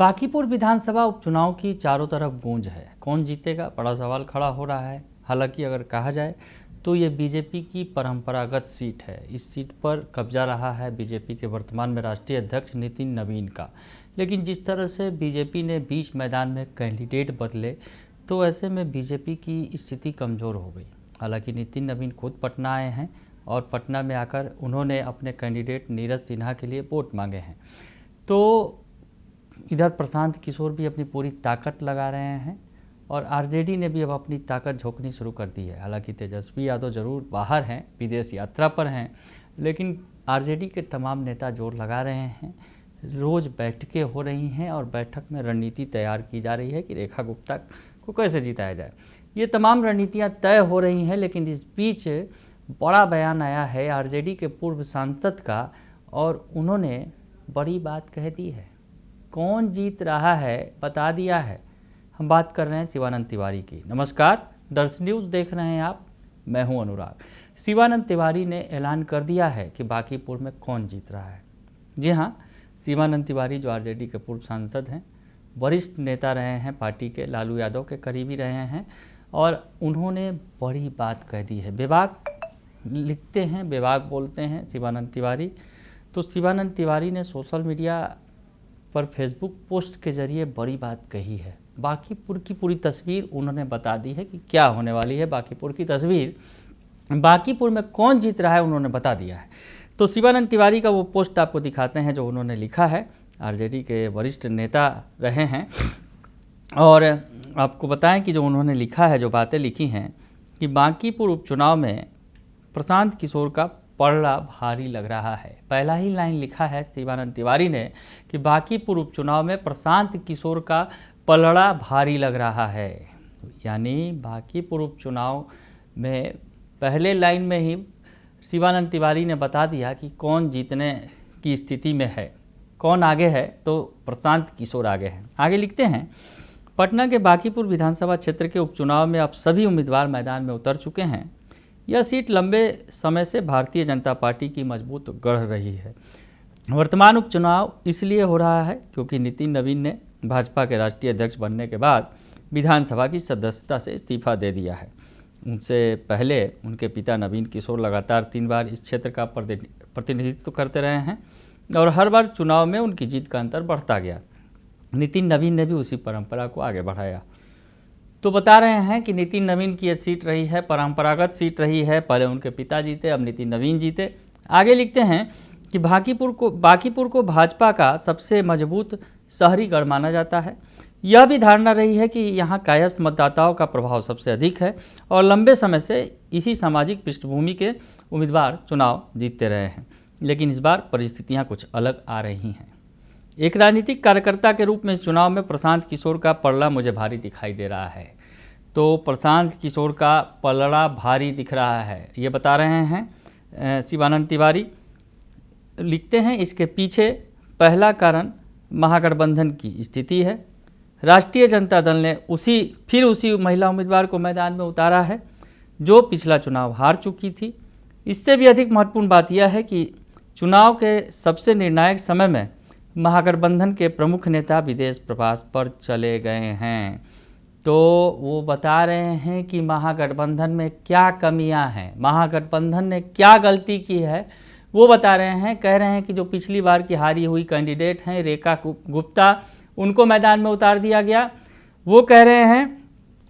बांकीपुर विधानसभा उपचुनाव की चारों तरफ गूंज है। कौन जीतेगा, बड़ा सवाल खड़ा हो रहा है। हालांकि अगर कहा जाए तो ये बीजेपी की परंपरागत सीट है। इस सीट पर कब्जा रहा है बीजेपी के वर्तमान में राष्ट्रीय अध्यक्ष नितिन नवीन का। लेकिन जिस तरह से बीजेपी ने बीच मैदान में कैंडिडेट बदले तो ऐसे में बीजेपी की स्थिति कमज़ोर हो गई। हालांकि नितिन नवीन खुद पटना आए हैं और पटना में आकर उन्होंने अपने कैंडिडेट नीरज सिन्हा के लिए वोट मांगे हैं। तो इधर प्रशांत किशोर भी अपनी पूरी ताकत लगा रहे हैं और आरजेडी ने भी अब अपनी ताकत झोंकनी शुरू कर दी है। हालांकि तेजस्वी यादव जरूर बाहर हैं, विदेश यात्रा पर हैं, लेकिन आरजेडी के तमाम नेता जोर लगा रहे हैं। रोज़ बैठकें हो रही हैं और बैठक में रणनीति तैयार की जा रही है कि रेखा गुप्ता को कैसे जिताया जाए। ये तमाम रणनीतियाँ तय हो रही हैं, लेकिन इस बीच बड़ा बयान आया है आरजेडी के पूर्व सांसद का और उन्होंने बड़ी बात कह दी है। कौन जीत रहा है बता दिया है। हम बात कर रहे हैं शिवानंद तिवारी की। नमस्कार, दर्शन न्यूज़ देख रहे हैं आप, मैं हूं अनुराग। शिवानंद तिवारी ने ऐलान कर दिया है कि बांकीपुर में कौन जीत रहा है। जी हां, शिवानंद तिवारी जो आरजेडी के पूर्व सांसद हैं, वरिष्ठ नेता रहे हैं, पार्टी के लालू यादव के करीबी रहे हैं और उन्होंने बड़ी बात कह दी है। विभाग लिखते हैं, विभाग बोलते हैं शिवानंद तिवारी। तो शिवानंद तिवारी ने सोशल मीडिया पर फेसबुक पोस्ट के जरिए बड़ी बात कही है। बांकीपुर की पूरी तस्वीर उन्होंने बता दी है कि क्या होने वाली है। बांकीपुर की तस्वीर, बांकीपुर में कौन जीत रहा है, उन्होंने बता दिया है। तो शिवानंद तिवारी का वो पोस्ट आपको दिखाते हैं जो उन्होंने लिखा है। आरजेडी के वरिष्ठ नेता रहे हैं और आपको बताएं कि जो उन्होंने लिखा है, जो बातें लिखी हैं कि बांकीपुर उपचुनाव में प्रशांत किशोर का पलड़ा भारी लग रहा है। पहला ही लाइन लिखा है शिवानंद तिवारी ने कि बांकीपुर उपचुनाव में प्रशांत किशोर का पलड़ा भारी लग रहा है। यानी बांकीपुर उपचुनाव में पहले लाइन में ही शिवानंद तिवारी ने बता दिया कि कौन जीतने की स्थिति में है, कौन आगे है। तो प्रशांत किशोर आगे हैं। आगे लिखते हैं, पटना के बांकीपुर विधानसभा क्षेत्र के उपचुनाव में अब सभी उम्मीदवार मैदान में उतर चुके हैं। यह सीट लंबे समय से भारतीय जनता पार्टी की मजबूत गढ़ रही है। वर्तमान उपचुनाव इसलिए हो रहा है क्योंकि नितिन नवीन ने भाजपा के राष्ट्रीय अध्यक्ष बनने के बाद विधानसभा की सदस्यता से इस्तीफा दे दिया है। उनसे पहले उनके पिता नवीन किशोर लगातार 3 बार इस क्षेत्र का प्रतिनिधित्व करते रहे हैं और हर बार चुनाव में उनकी जीत का अंतर बढ़ता गया। नितिन नवीन ने भी उसी परंपरा को आगे बढ़ाया। तो बता रहे हैं कि नितिन नवीन की यह सीट रही है, परंपरागत सीट रही है। पहले उनके पिता जीते, अब नितिन नवीन जीते। आगे लिखते हैं कि बांकीपुर को भाजपा का सबसे मजबूत शहरी गढ़ माना जाता है। यह भी धारणा रही है कि यहाँ कायस्थ मतदाताओं का प्रभाव सबसे अधिक है और लंबे समय से इसी सामाजिक पृष्ठभूमि के उम्मीदवार चुनाव जीतते रहे हैं। लेकिन इस बार परिस्थितियाँ कुछ अलग आ रही हैं। एक राजनीतिक कार्यकर्ता के रूप में इस चुनाव में प्रशांत किशोर का पलड़ा मुझे भारी दिखाई दे रहा है। तो प्रशांत किशोर का पलड़ा भारी दिख रहा है, ये बता रहे हैं शिवानंद तिवारी। लिखते हैं, इसके पीछे पहला कारण महागठबंधन की स्थिति है। राष्ट्रीय जनता दल ने उसी महिला उम्मीदवार को मैदान में उतारा है जो पिछला चुनाव हार चुकी थी। इससे भी अधिक महत्वपूर्ण बात यह है कि चुनाव के सबसे निर्णायक समय में महागठबंधन के प्रमुख नेता विदेश प्रवास पर चले गए हैं। तो वो बता रहे हैं कि महागठबंधन में क्या कमियां हैं, महागठबंधन ने क्या गलती की है, वो बता रहे हैं। कह रहे हैं कि जो पिछली बार की हारी हुई कैंडिडेट हैं रेखा गुप्ता, उनको मैदान में उतार दिया गया, वो कह रहे हैं।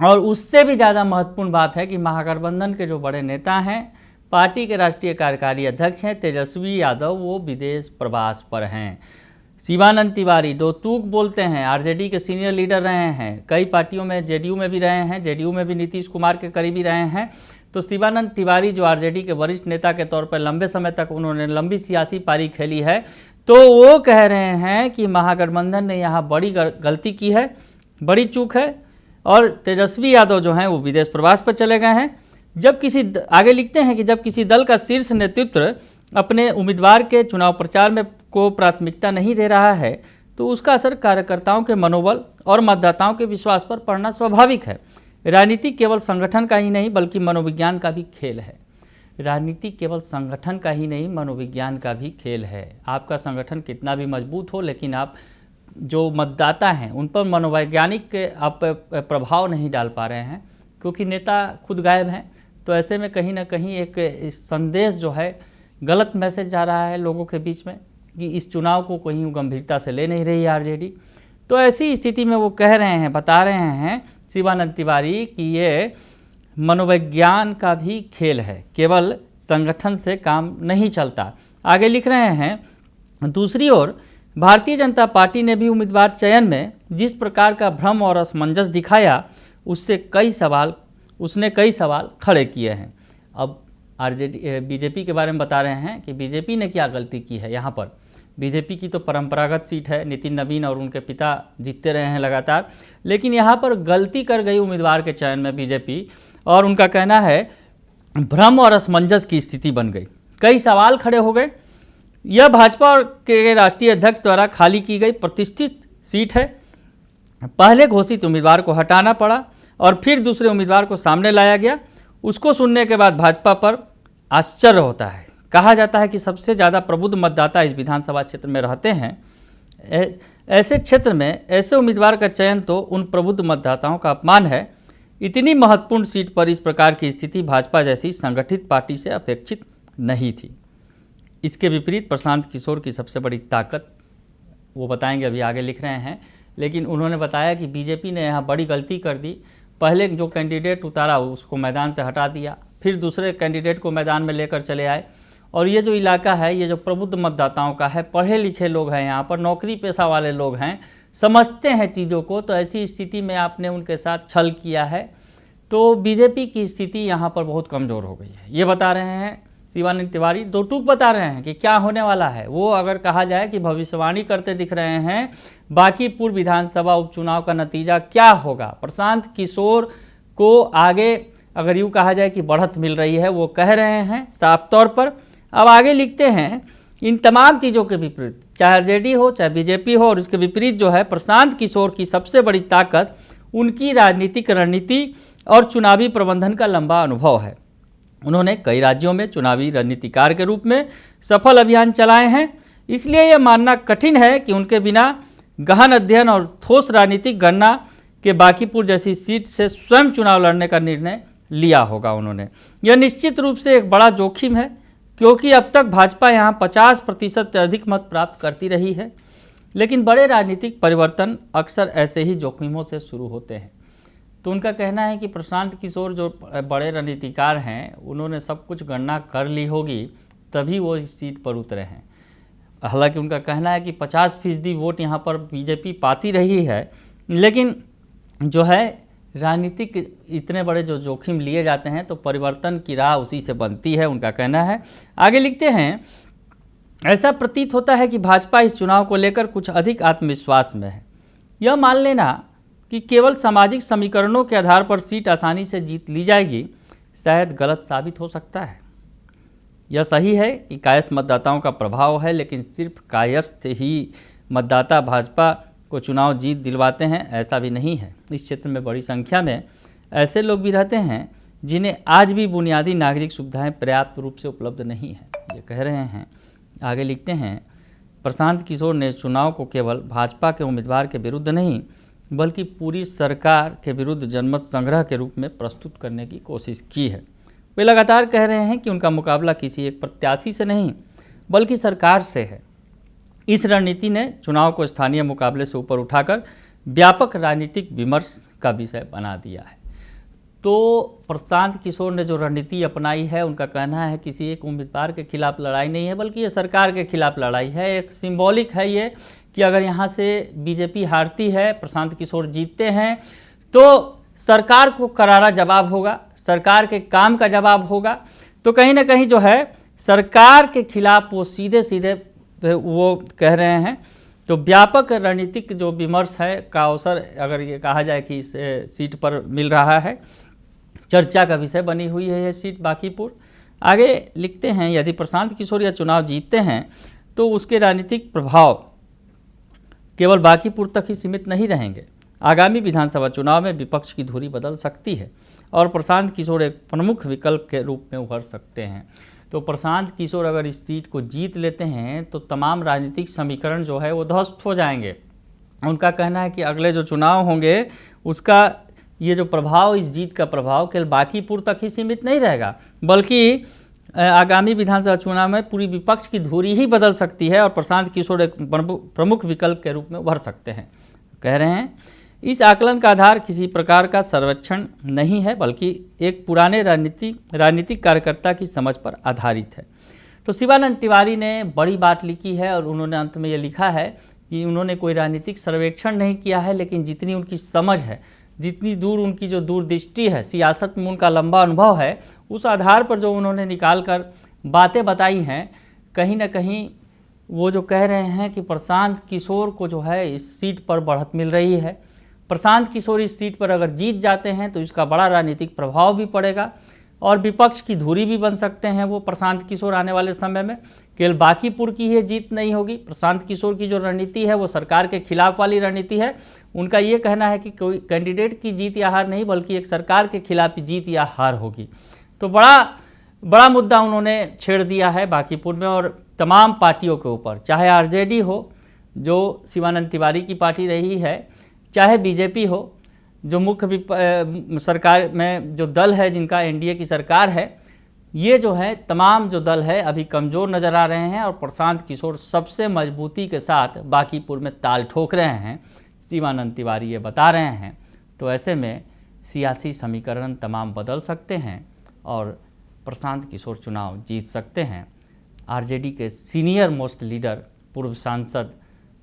और उससे भी ज़्यादा महत्वपूर्ण बात है कि महागठबंधन के जो बड़े नेता हैं, पार्टी के राष्ट्रीय कार्यकारी अध्यक्ष हैं तेजस्वी यादव, वो विदेश प्रवास पर हैं। शिवानंद तिवारी दो तूक बोलते हैं, आरजेडी के सीनियर लीडर रहे हैं, कई पार्टियों में, जेडीयू में भी रहे हैं, जेडीयू में भी नीतीश कुमार के करीबी रहे हैं। तो शिवानंद तिवारी जो आरजेडी के वरिष्ठ नेता के तौर पर लंबे समय तक उन्होंने लंबी सियासी पारी खेली है, तो वो कह रहे हैं कि महागठबंधन ने यहाँ बड़ी गलती की है, बड़ी चूक है और तेजस्वी यादव जो हैं वो विदेश प्रवास पर चले गए हैं। आगे लिखते हैं कि जब किसी दल का शीर्ष नेतृत्व अपने उम्मीदवार के चुनाव प्रचार में को प्राथमिकता नहीं दे रहा है तो उसका असर कार्यकर्ताओं के मनोबल और मतदाताओं के विश्वास पर पड़ना स्वाभाविक है। राजनीति केवल संगठन का ही नहीं बल्कि मनोविज्ञान का भी खेल है। राजनीति केवल संगठन का ही नहीं, मनोविज्ञान का भी खेल है। आपका संगठन कितना भी मजबूत हो, लेकिन आप जो मतदाता हैं उन पर मनोवैज्ञानिक आप प्रभाव नहीं डाल पा रहे हैं, क्योंकि नेता खुद गायब हैं। तो ऐसे में कहीं ना कहीं एक संदेश जो है, गलत मैसेज जा रहा है लोगों के बीच में कि इस चुनाव को कहीं गंभीरता से ले नहीं रही है आरजेडी। तो ऐसी स्थिति में वो कह रहे हैं, बता रहे हैं शिवानंद तिवारी कि ये मनोविज्ञान का भी खेल है, केवल संगठन से काम नहीं चलता। आगे लिख रहे हैं, दूसरी ओर भारतीय जनता पार्टी ने भी उम्मीदवार चयन में जिस प्रकार का भ्रम और असमंजस दिखाया, उसने कई सवाल खड़े किए हैं। अब आरजेडी बीजेपी के बारे में बता रहे हैं कि बीजेपी ने क्या गलती की है। यहाँ पर बीजेपी की तो परंपरागत सीट है, नितिन नवीन और उनके पिता जीतते रहे हैं लगातार, लेकिन यहाँ पर गलती कर गई उम्मीदवार के चयन में बीजेपी, और उनका कहना है भ्रम और असमंजस की स्थिति बन गई, कई सवाल खड़े हो गए। यह भाजपा के राष्ट्रीय अध्यक्ष द्वारा खाली की गई प्रतिष्ठित सीट है। पहले घोषित उम्मीदवार को हटाना पड़ा और फिर दूसरे उम्मीदवार को सामने लाया गया। उसको सुनने के बाद भाजपा पर आश्चर्य होता है। कहा जाता है कि सबसे ज़्यादा प्रबुद्ध मतदाता इस विधानसभा क्षेत्र में रहते हैं। ऐसे क्षेत्र में ऐसे उम्मीदवार का चयन तो उन प्रबुद्ध मतदाताओं का अपमान है। इतनी महत्वपूर्ण सीट पर इस प्रकार की स्थिति भाजपा जैसी संगठित पार्टी से अपेक्षित नहीं थी। इसके विपरीत प्रशांत किशोर की सबसे बड़ी ताकत, वो बताएंगे, अभी आगे लिख रहे हैं, लेकिन उन्होंने बताया कि बीजेपी ने यहाँ बड़ी गलती कर दी। पहले जो कैंडिडेट उतारा उसको मैदान से हटा दिया, फिर दूसरे कैंडिडेट को मैदान में लेकर चले आए। और ये जो इलाका है, ये जो प्रबुद्ध मतदाताओं का है, पढ़े लिखे लोग हैं, यहाँ पर नौकरी पेशा वाले लोग हैं, समझते हैं चीज़ों को। तो ऐसी स्थिति में आपने उनके साथ छल किया है, तो बीजेपी की स्थिति यहाँ पर बहुत कमज़ोर हो गई है। ये बता रहे हैं शिवानंद तिवारी, दो टूक बता रहे हैं कि क्या होने वाला है। वो अगर कहा जाए कि भविष्यवाणी करते दिख रहे हैं बांकीपुर विधानसभा उपचुनाव का नतीजा क्या होगा। प्रशांत किशोर को आगे अगर यूँ कहा जाए कि बढ़त मिल रही है, वो कह रहे हैं साफ तौर पर। अब आगे लिखते हैं, इन तमाम चीज़ों के विपरीत, चाहे आरजेडी हो चाहे बीजेपी हो, और इसके विपरीत जो है प्रशांत किशोर की सबसे बड़ी ताकत उनकी राजनीतिक रणनीति और चुनावी प्रबंधन का लंबा अनुभव है। उन्होंने कई राज्यों में चुनावी रणनीतिकार के रूप में सफल अभियान चलाए हैं। इसलिए यह मानना कठिन है कि उनके बिना गहन अध्ययन और ठोस राजनीतिक गणना के बांकीपुर जैसी सीट से स्वयं चुनाव लड़ने का निर्णय लिया होगा उन्होंने। यह निश्चित रूप से एक बड़ा जोखिम है, क्योंकि अब तक भाजपा यहाँ 50% से अधिक मत प्राप्त करती रही है। लेकिन बड़े राजनीतिक परिवर्तन अक्सर ऐसे ही जोखिमों से शुरू होते हैं। तो उनका कहना है कि प्रशांत किशोर जो बड़े रणनीतिकार हैं, उन्होंने सब कुछ गणना कर ली होगी, तभी वो इस सीट पर उतरे हैं। हालांकि उनका कहना है कि 50% वोट यहाँ पर बीजेपी पाती रही है, लेकिन जो है राजनीतिक इतने बड़े जो जोखिम लिए जाते हैं तो परिवर्तन की राह उसी से बनती है, उनका कहना है। आगे लिखते हैं, ऐसा प्रतीत होता है कि भाजपा इस चुनाव को लेकर कुछ अधिक आत्मविश्वास में है। यह मान लेना कि केवल सामाजिक समीकरणों के आधार पर सीट आसानी से जीत ली जाएगी शायद गलत साबित हो सकता है। यह सही है कि कायस्थ मतदाताओं का प्रभाव है, लेकिन सिर्फ कायस्थ ही मतदाता भाजपा को चुनाव जीत दिलवाते हैं, ऐसा भी नहीं है। इस क्षेत्र में बड़ी संख्या में ऐसे लोग भी रहते हैं जिन्हें आज भी बुनियादी नागरिक सुविधाएं पर्याप्त रूप से उपलब्ध नहीं है, ये कह रहे हैं। आगे लिखते हैं, प्रशांत किशोर ने चुनाव को केवल भाजपा के उम्मीदवार के विरुद्ध नहीं, बल्कि पूरी सरकार के विरुद्ध जनमत संग्रह के रूप में प्रस्तुत करने की कोशिश की है। वे लगातार कह रहे हैं कि उनका मुकाबला किसी एक प्रत्याशी से नहीं, बल्कि सरकार से है। इस रणनीति ने चुनाव को स्थानीय मुकाबले से ऊपर उठाकर व्यापक राजनीतिक विमर्श का विषय बना दिया है। तो प्रशांत किशोर ने जो रणनीति अपनाई है, उनका कहना है किसी एक उम्मीदवार के खिलाफ लड़ाई नहीं है, बल्कि ये सरकार के खिलाफ लड़ाई है। एक सिंबॉलिक है ये कि अगर यहाँ से बीजेपी हारती है, प्रशांत किशोर जीतते हैं, तो सरकार को करारा जवाब होगा, सरकार के काम का जवाब होगा। तो कहीं ना कहीं जो है सरकार के खिलाफ वो सीधे सीधे वो कह रहे हैं। तो व्यापक रणनीतिक जो विमर्श है का अवसर अगर ये कहा जाए कि इस सीट पर मिल रहा है, चर्चा का विषय बनी हुई है यह सीट बांकीपुर। आगे लिखते हैं, यदि प्रशांत किशोर यह चुनाव जीतते हैं तो उसके राजनीतिक प्रभाव केवल बांकीपुर तक ही सीमित नहीं रहेंगे। आगामी विधानसभा चुनाव में विपक्ष की धुरी बदल सकती है और प्रशांत किशोर एक प्रमुख विकल्प के रूप में उभर सकते हैं। तो प्रशांत किशोर अगर इस सीट को जीत लेते हैं तो तमाम राजनीतिक समीकरण जो है वो ध्वस्त हो जाएंगे। उनका कहना है कि अगले जो चुनाव होंगे उसका ये जो प्रभाव, इस जीत का प्रभाव केवल बांकीपुर तक ही सीमित नहीं रहेगा, बल्कि आगामी विधानसभा चुनाव में पूरी विपक्ष की धुरी ही बदल सकती है और प्रशांत किशोर एक प्रमुख विकल्प के रूप में उभर सकते हैं। कह रहे हैं इस आकलन का आधार किसी प्रकार का सर्वेक्षण नहीं है, बल्कि एक पुराने राजनीतिक कार्यकर्ता की समझ पर आधारित है। तो शिवानंद तिवारी ने बड़ी बात लिखी है और उन्होंने अंत में ये लिखा है कि उन्होंने कोई राजनीतिक सर्वेक्षण नहीं किया है, लेकिन जितनी उनकी समझ है, जितनी दूर उनकी जो दूरदृष्टि है, सियासत में उनका लंबा अनुभव है, उस आधार पर जो उन्होंने निकाल कर बातें बताई हैं, कहीं ना कहीं वो जो कह रहे हैं कि प्रशांत किशोर को जो है इस सीट पर बढ़त मिल रही है। प्रशांत किशोर इस सीट पर अगर जीत जाते हैं तो इसका बड़ा राजनीतिक प्रभाव भी पड़ेगा और विपक्ष की धुरी भी बन सकते हैं वो प्रशांत किशोर आने वाले समय में। केवल बांकीपुर की ये जीत नहीं होगी, प्रशांत किशोर की जो रणनीति है वो सरकार के खिलाफ वाली रणनीति है। उनका ये कहना है कि कोई कैंडिडेट की जीत या हार नहीं, बल्कि एक सरकार के खिलाफ जीत या हार होगी। तो बड़ा मुद्दा उन्होंने छेड़ दिया है बांकीपुर में और तमाम पार्टियों के ऊपर, चाहे आरजेडी हो जो शिवानंद तिवारी की पार्टी रही है, चाहे बीजेपी हो जो मुख्य सरकार में जो दल है, जिनका एनडीए की सरकार है, ये जो है तमाम जो दल है अभी कमज़ोर नज़र आ रहे हैं और प्रशांत किशोर सबसे मजबूती के साथ बांकीपुर में ताल ठोक रहे हैं, शिवानंद तिवारी ये बता रहे हैं। तो ऐसे में सियासी समीकरण तमाम बदल सकते हैं और प्रशांत किशोर चुनाव जीत सकते हैं। आरजेडी के सीनियर मोस्ट लीडर, पूर्व सांसद,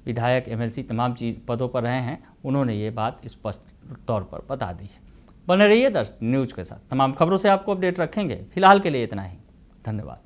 विधायक, एमएलसी तमाम पदों पर रहे हैं, उन्होंने ये बात स्पष्ट तौर पर बता दी है। बने रहिए दर्शक न्यूज़ के साथ, तमाम खबरों से आपको अपडेट रखेंगे। फिलहाल के लिए इतना ही, धन्यवाद।